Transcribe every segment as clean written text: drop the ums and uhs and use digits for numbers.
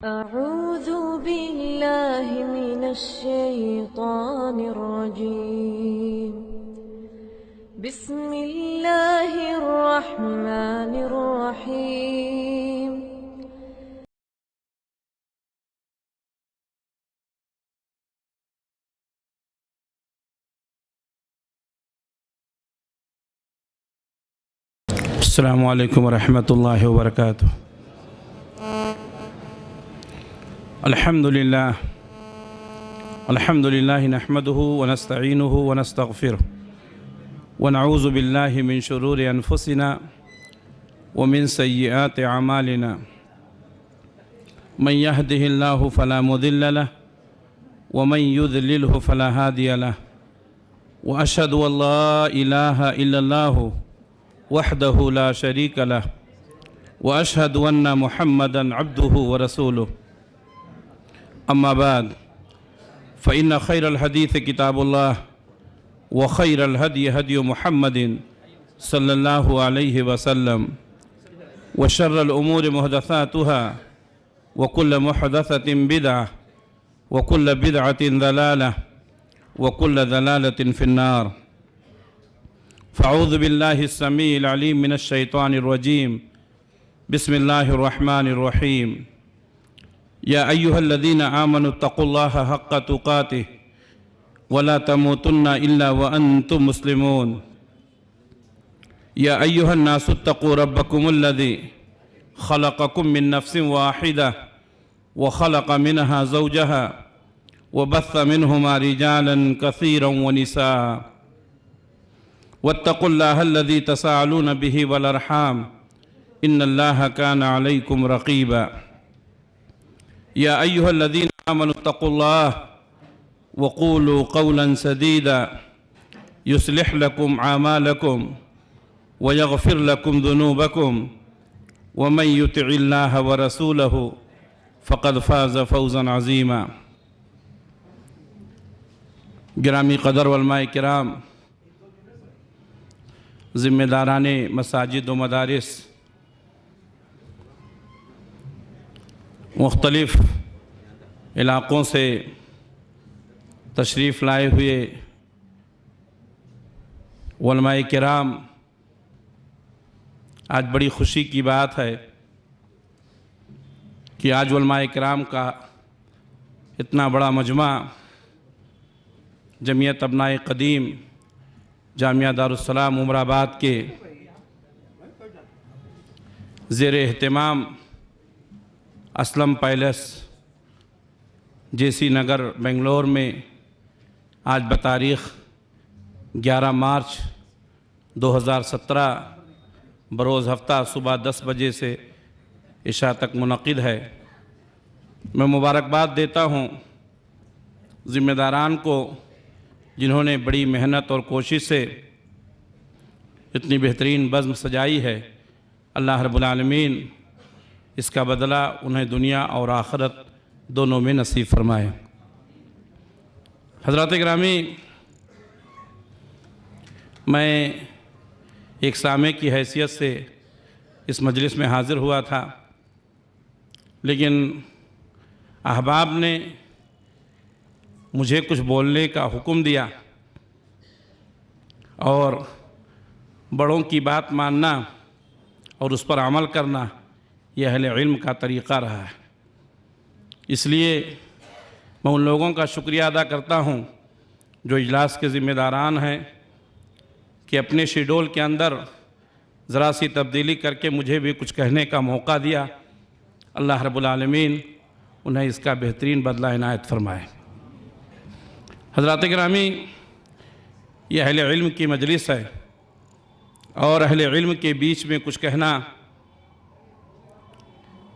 أعوذ بالله من الشيطان الرجيم. بسم الله الرحمن الرحيم. السلام عليكم ورحمة الله وبركاته. الحمد لله نحمده ونستعينه ونستغفره ونعوذ بالله من شرور أنفسنا ومن سيئات أعمالنا. من يهده الله فلا مضل له ومن يضلله فلا هادي له، وأشهد أن لا إله إلا الله وحده لا شريك له، وأشهد أن محمدًا عبده ورسوله. أما بعد، فإن خير الحديث كتاب الله، وخير الهدي هدي محمد صلى الله عليه وسلم، وشر الأمور محدثاتها، وكل محدثة بدعة، وكل بدعة ضلالة، وكل ضلالة في النار. فأعوذ بالله السميع العليم من الشيطان الرجيم. بسم الله الرحمن الرحيم. يا أيها الذين آمنوا اتقوا الله حق تقاته ولا تموتن إلا وأنتم مسلمون. يا أيها الناس اتقوا ربكم الذي خلقكم من نفس واحدة وخلق منها زوجها وبث منهما رجالا كثيرا ونساء. واتقوا الله الذي تساءلون به والأرحام إن الله كان عليكم رقيبا. يا أيها الذين آمنوا اتقوا الله وقولوا قولا سديدا يصلح لكم أعمالكم ويغفر لكم ذنوبكم، ومن يطع الله ورسوله فقد فاز فوزا عظيما. گرامی قدر علماء کرام، ذمہ داران مساجد و مدارس، مختلف علاقوں سے تشریف لائے ہوئے علماء کرام، آج بڑی خوشی کی بات ہے کہ آج علماء کرام کا اتنا بڑا مجمع جمعیت ابنائے قدیم جامعہ دارالسلام عمر آباد کے زیر اہتمام اسلم پیلس JC نگر بنگلور میں آج بتاریخ 11 مارچ 2017 بروز ہفتہ صبح 10 بجے سے عشاء تک منعقد ہے۔ میں مبارکباد دیتا ہوں ذمہ داران کو، جنہوں نے بڑی محنت اور کوشش سے اتنی بہترین بزم سجائی ہے۔ اللہ رب العالمین اس کا بدلہ انہیں دنیا اور آخرت دونوں میں نصیب فرمائے۔ حضرات گرامی، میں ایک سامع کی حیثیت سے اس مجلس میں حاضر ہوا تھا، لیکن احباب نے مجھے کچھ بولنے کا حکم دیا، اور بڑوں کی بات ماننا اور اس پر عمل کرنا یہ اہل علم کا طریقہ رہا ہے۔ اس لیے میں ان لوگوں کا شکریہ ادا کرتا ہوں جو اجلاس کے ذمہ داران ہیں کہ اپنے شیڈول کے اندر ذرا سی تبدیلی کر کے مجھے بھی کچھ کہنے کا موقع دیا۔ اللہ رب العالمین انہیں اس کا بہترین بدلہ عنایت فرمائے۔ حضرات گرامی، یہ اہل علم کی مجلس ہے، اور اہل علم کے بیچ میں کچھ کہنا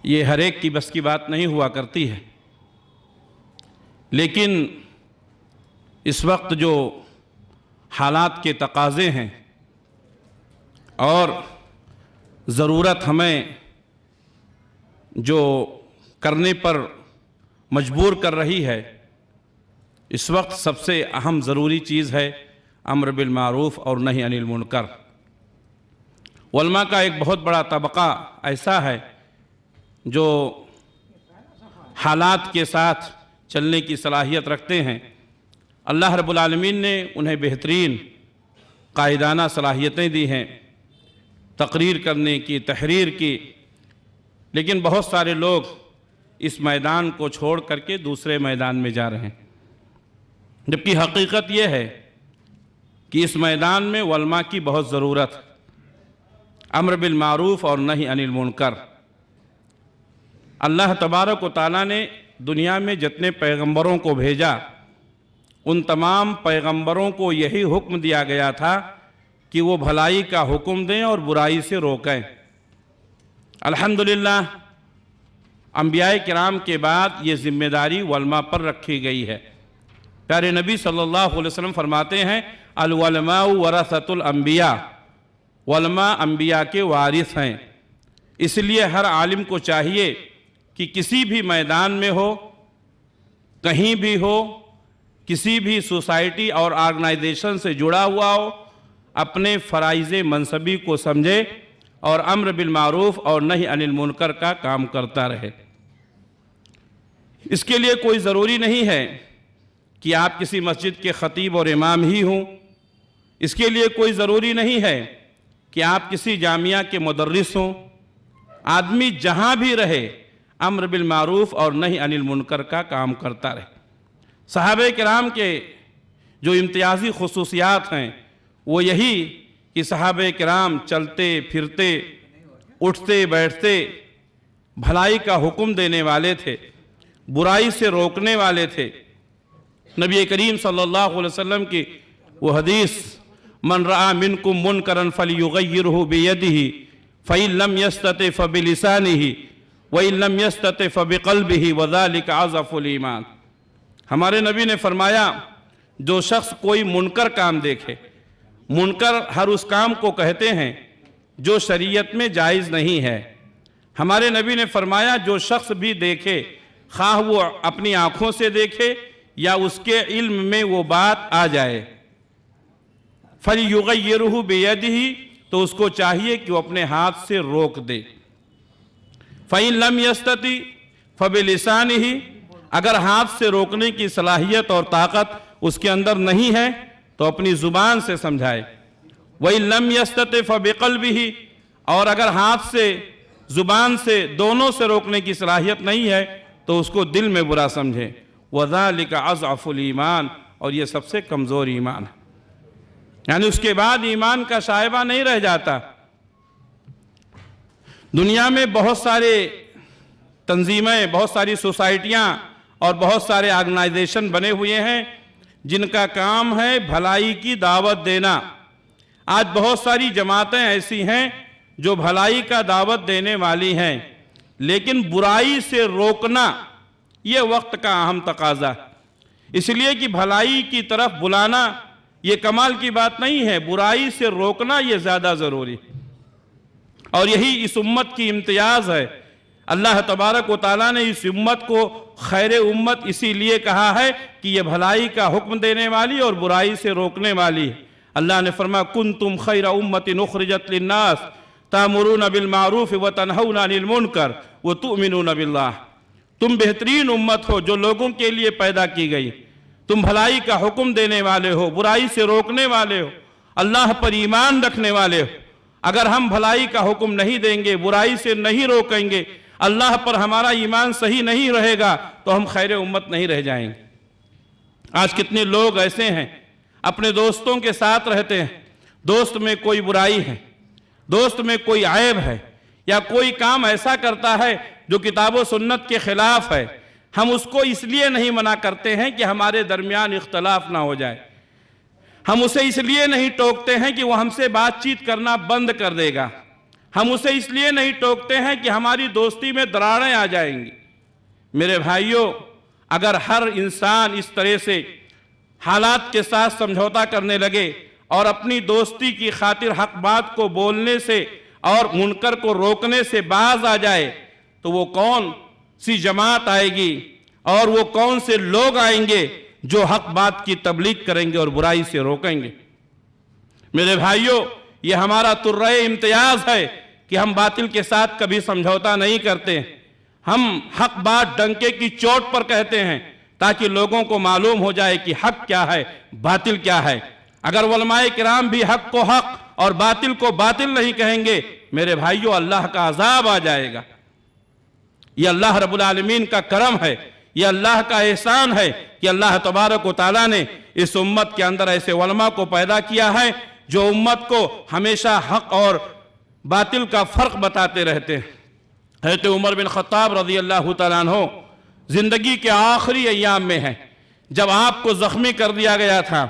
یہ ہر ایک کی بس کی بات نہیں ہوا کرتی ہے، لیکن اس وقت جو حالات کے تقاضے ہیں اور ضرورت ہمیں جو کرنے پر مجبور کر رہی ہے، اس وقت سب سے اہم ضروری چیز ہے امر بالمعروف اور نہی عن المنکر۔ علماء کا ایک بہت بڑا طبقہ ایسا ہے جو حالات کے ساتھ چلنے کی صلاحیت رکھتے ہیں۔ اللہ رب العالمین نے انہیں بہترین قائدانہ صلاحیتیں دی ہیں، تقریر کرنے کی، تحریر کی، لیکن بہت سارے لوگ اس میدان کو چھوڑ کر کے دوسرے میدان میں جا رہے ہیں، جبکہ حقیقت یہ ہے کہ اس میدان میں علماء کی بہت ضرورت، امر بالمعروف اور نہی عن المنکر۔ اللہ تبارک و تعالیٰ نے دنیا میں جتنے پیغمبروں کو بھیجا، ان تمام پیغمبروں کو یہی حکم دیا گیا تھا کہ وہ بھلائی کا حکم دیں اور برائی سے روکیں۔ الحمدللہ انبیاء کرام کے بعد یہ ذمہ داری علماء پر رکھی گئی ہے۔ پیارے نبی صلی اللہ علیہ وسلم فرماتے ہیں العلماء ورثۃ الانبیاء، علماء انبیاء کے وارث ہیں۔ اس لیے ہر عالم کو چاہیے کہ کسی بھی میدان میں ہو، کہیں بھی ہو، کسی بھی سوسائٹی اور آرگنائزیشن سے جڑا ہوا ہو، اپنے فرائض منصبی کو سمجھے اور امر بالمعروف اور نہی عن المنکر کا کام کرتا رہے۔ اس کے لیے کوئی ضروری نہیں ہے کہ آپ کسی مسجد کے خطیب اور امام ہی ہوں، اس کے لیے کوئی ضروری نہیں ہے کہ آپ کسی جامعہ کے مدرس ہوں۔ آدمی جہاں بھی رہے امر بالمعروف اور نہی عن المنکر کا کام کرتا رہے۔ صحابہ کرام کے جو امتیازی خصوصیات ہیں وہ یہی کہ صحابہ کرام چلتے پھرتے، اٹھتے بیٹھتے بھلائی کا حکم دینے والے تھے، برائی سے روکنے والے تھے۔ نبی کریم صلی اللہ علیہ وسلم کی وہ حدیث من رأى منکم منکرا فلیغیرہ بیدہ فإن لم یستطع فبلسانہ وإن لم یستطع فبقلبہ وذلک اضعف الایمان۔ ہمارے نبی نے فرمایا جو شخص کوئی منکر کام دیکھے، منکر ہر اس کام کو کہتے ہیں جو شریعت میں جائز نہیں ہے۔ ہمارے نبی نے فرمایا جو شخص بھی دیکھے، خواہ وہ اپنی آنکھوں سے دیکھے یا اس کے علم میں وہ بات آ جائے، فَلْيُغَيِّرْهُ بِيَدِهِ، تو اس کو چاہیے کہ وہ اپنے ہاتھ سے روک دے۔ فَإِن لَمْ يَسْتَطِعْ فَبِلِسَانِهِ، اگر ہاتھ سے روکنے کی صلاحیت اور طاقت اس کے اندر نہیں ہے تو اپنی زبان سے سمجھائے۔ وَإِن لَمْ يَسْتَطِعْ فَبِقَلْبِهِ، اور اگر ہاتھ سے، زبان سے، دونوں سے روکنے کی صلاحیت نہیں ہے تو اس کو دل میں برا سمجھے۔ وَذَلِكَ أَضْعَفُ الْإِيمَانِ، اور یہ سب سے کمزور ایمان ہے، یعنی اس کے بعد ایمان کا شائبہ نہیں رہ جاتا۔ دنیا میں بہت سارے تنظیمیں، بہت ساری سوسائٹیاں اور بہت سارے آرگنائزیشن بنے ہوئے ہیں جن کا کام ہے بھلائی کی دعوت دینا۔ آج بہت ساری جماعتیں ایسی ہیں جو بھلائی کا دعوت دینے والی ہیں، لیکن برائی سے روکنا یہ وقت کا اہم تقاضا ہے۔ اس لیے کہ بھلائی کی طرف بلانا یہ کمال کی بات نہیں ہے، برائی سے روکنا یہ زیادہ ضروری ہے، اور یہی اس امت کی امتیاز ہے۔ اللہ تبارک و تعالیٰ نے اس امت کو خیر امت اسی لیے کہا ہے کہ یہ بھلائی کا حکم دینے والی اور برائی سے روکنے والی ہے۔ اللہ نے فرمایا کنتم خیر امت اخرجت للناس تأمرون بالمعروف وتنہون عن المنکر وتؤمنون باللہ، تم بہترین امت ہو جو لوگوں کے لیے پیدا کی گئی، تم بھلائی کا حکم دینے والے ہو، برائی سے روکنے والے ہو، اللہ پر ایمان رکھنے والے ہو۔ اگر ہم بھلائی کا حکم نہیں دیں گے، برائی سے نہیں روکیں گے، اللہ پر ہمارا ایمان صحیح نہیں رہے گا تو ہم خیر امت نہیں رہ جائیں گے۔ آج کتنے لوگ ایسے ہیں اپنے دوستوں کے ساتھ رہتے ہیں، دوست میں کوئی برائی ہے، دوست میں کوئی عیب ہے، یا کوئی کام ایسا کرتا ہے جو کتاب و سنت کے خلاف ہے، ہم اس کو اس لیے نہیں منع کرتے ہیں کہ ہمارے درمیان اختلاف نہ ہو جائے، ہم اسے اس لیے نہیں ٹوکتے ہیں کہ وہ ہم سے بات چیت کرنا بند کر دے گا، ہم اسے اس لیے نہیں ٹوکتے ہیں کہ ہماری دوستی میں دراڑیں آ جائیں گی۔ میرے بھائیوں، اگر ہر انسان اس طرح سے حالات کے ساتھ سمجھوتا کرنے لگے اور اپنی دوستی کی خاطر حق بات کو بولنے سے اور منکر کو روکنے سے باز آ جائے تو وہ کون سی جماعت آئے گی اور وہ کون سے لوگ آئیں گے جو حق بات کی تبلیغ کریں گے اور برائی سے روکیں گے۔ میرے بھائیوں، یہ ہمارا ترہ امتیاز ہے کہ ہم باطل کے ساتھ کبھی سمجھوتا نہیں کرتے، ہم حق بات ڈنکے کی چوٹ پر کہتے ہیں تاکہ لوگوں کو معلوم ہو جائے کہ حق کیا ہے، باطل کیا ہے۔ اگر علماء کرام بھی حق کو حق اور باطل کو باطل نہیں کہیں گے، میرے بھائیوں، اللہ کا عذاب آ جائے گا۔ یہ اللہ رب العالمین کا کرم ہے، یہ اللہ کا احسان ہے کہ اللہ تبارک و تعالیٰ نے اس امت کے اندر ایسے علماء کو پیدا کیا ہے جو امت کو ہمیشہ حق اور باطل کا فرق بتاتے رہتے ہیں۔ حضرت عمر بن خطاب رضی اللہ تعالیٰ عنہ زندگی کے آخری ایام میں ہیں، جب آپ کو زخمی کر دیا گیا تھا،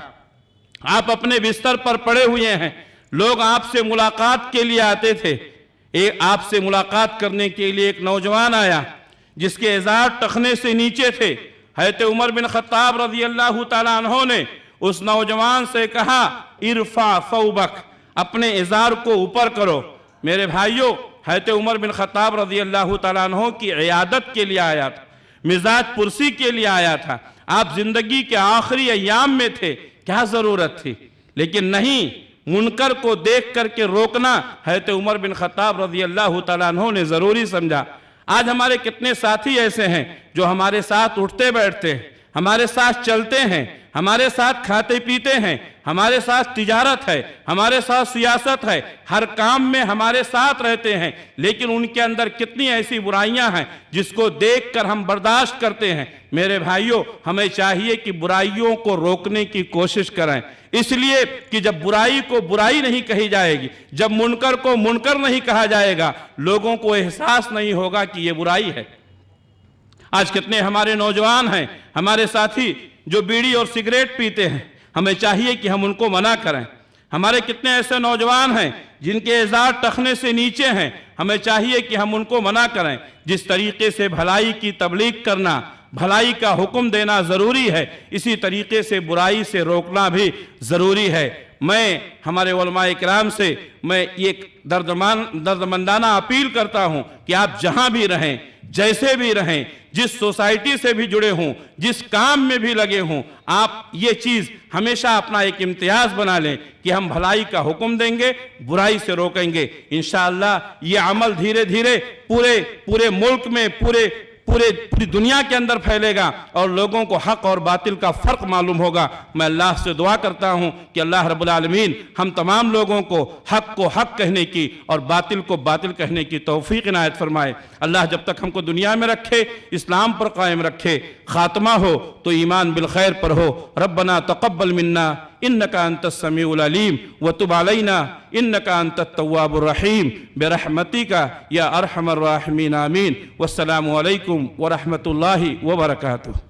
آپ اپنے بستر پر پڑے ہوئے ہیں، لوگ آپ سے ملاقات کے لیے آتے تھے۔ آپ سے ملاقات کرنے کے لیے ایک نوجوان آیا جس کے ازار ٹخنے سے نیچے تھے۔ حضرت عمر بن خطاب رضی اللہ تعالیٰ عنہ نے اس نوجوان سے کہا، ارفع ثوبک، اپنے ازار کو اوپر کرو۔ میرے بھائیوں، حضرت عمر بن خطاب رضی اللہ تعالیٰ عنہ کی عیادت کے لیے آیا تھا، مزاج پرسی کے لیے آیا تھا۔ آپ زندگی کے آخری ایام میں تھے، کیا ضرورت تھی؟ لیکن نہیں، منکر کو دیکھ کر کے روکنا حضرت عمر بن خطاب رضی اللہ تعالیٰ عنہ نے ضروری سمجھا۔ آج ہمارے کتنے ساتھی ایسے ہیں جو ہمارے ساتھ اٹھتے بیٹھتے ہیں، ہمارے ساتھ چلتے ہیں، ہمارے ساتھ کھاتے پیتے ہیں، ہمارے ساتھ تجارت ہے، ہمارے ساتھ سیاست ہے، ہر کام میں ہمارے ساتھ رہتے ہیں، لیکن ان کے اندر کتنی ایسی برائیاں ہیں جس کو دیکھ کر ہم برداشت کرتے ہیں۔ میرے بھائیوں، ہمیں چاہیے کہ برائیوں کو روکنے کی کوشش کریں، اس لیے کہ جب برائی کو برائی نہیں کہی جائے گی، جب منکر کو منکر نہیں کہا جائے گا، لوگوں کو احساس نہیں ہوگا کہ یہ برائی ہے۔ آج کتنے ہمارے نوجوان ہیں، ہمارے ساتھی جو بیڑی اور سگریٹ پیتے ہیں، ہمیں چاہیے کہ ہم ان کو منع کریں۔ ہمارے کتنے ایسے نوجوان ہیں جن کے ازار ٹخنے سے نیچے ہیں، ہمیں چاہیے کہ ہم ان کو منع کریں۔ جس طریقے سے بھلائی کی تبلیغ کرنا، بھلائی کا حکم دینا ضروری ہے، اسی طریقے سے برائی سے روکنا بھی ضروری ہے۔ میں ہمارے علماء کرام سے میں ایک دردمندانہ اپیل کرتا ہوں کہ آپ جہاں بھی رہیں، جیسے بھی رہیں، جس سوسائٹی سے بھی جڑے ہوں، جس کام میں بھی لگے ہوں، آپ یہ چیز ہمیشہ اپنا ایک امتیاز بنا لیں کہ ہم بھلائی کا حکم دیں گے، برائی سے روکیں گے۔ انشاءاللہ یہ عمل دھیرے دھیرے پورے ملک میں، پوری دنیا کے اندر پھیلے گا اور لوگوں کو حق اور باطل کا فرق معلوم ہوگا۔ میں اللہ سے دعا کرتا ہوں کہ اللہ رب العالمین ہم تمام لوگوں کو حق کہنے کی اور باطل کو باطل کہنے کی توفیق عنایت فرمائے۔ اللہ جب تک ہم کو دنیا میں رکھے، اسلام پر قائم رکھے، خاتمہ ہو تو ایمان بالخیر پر ہو۔ ربنا تقبل منا انك انت السميع العليم وتب علينا انك انت التواب الرحيم برحمتك يا ارحم الراحمين آمين۔ والسلام علیکم ورحمۃ اللہ وبرکاتہ۔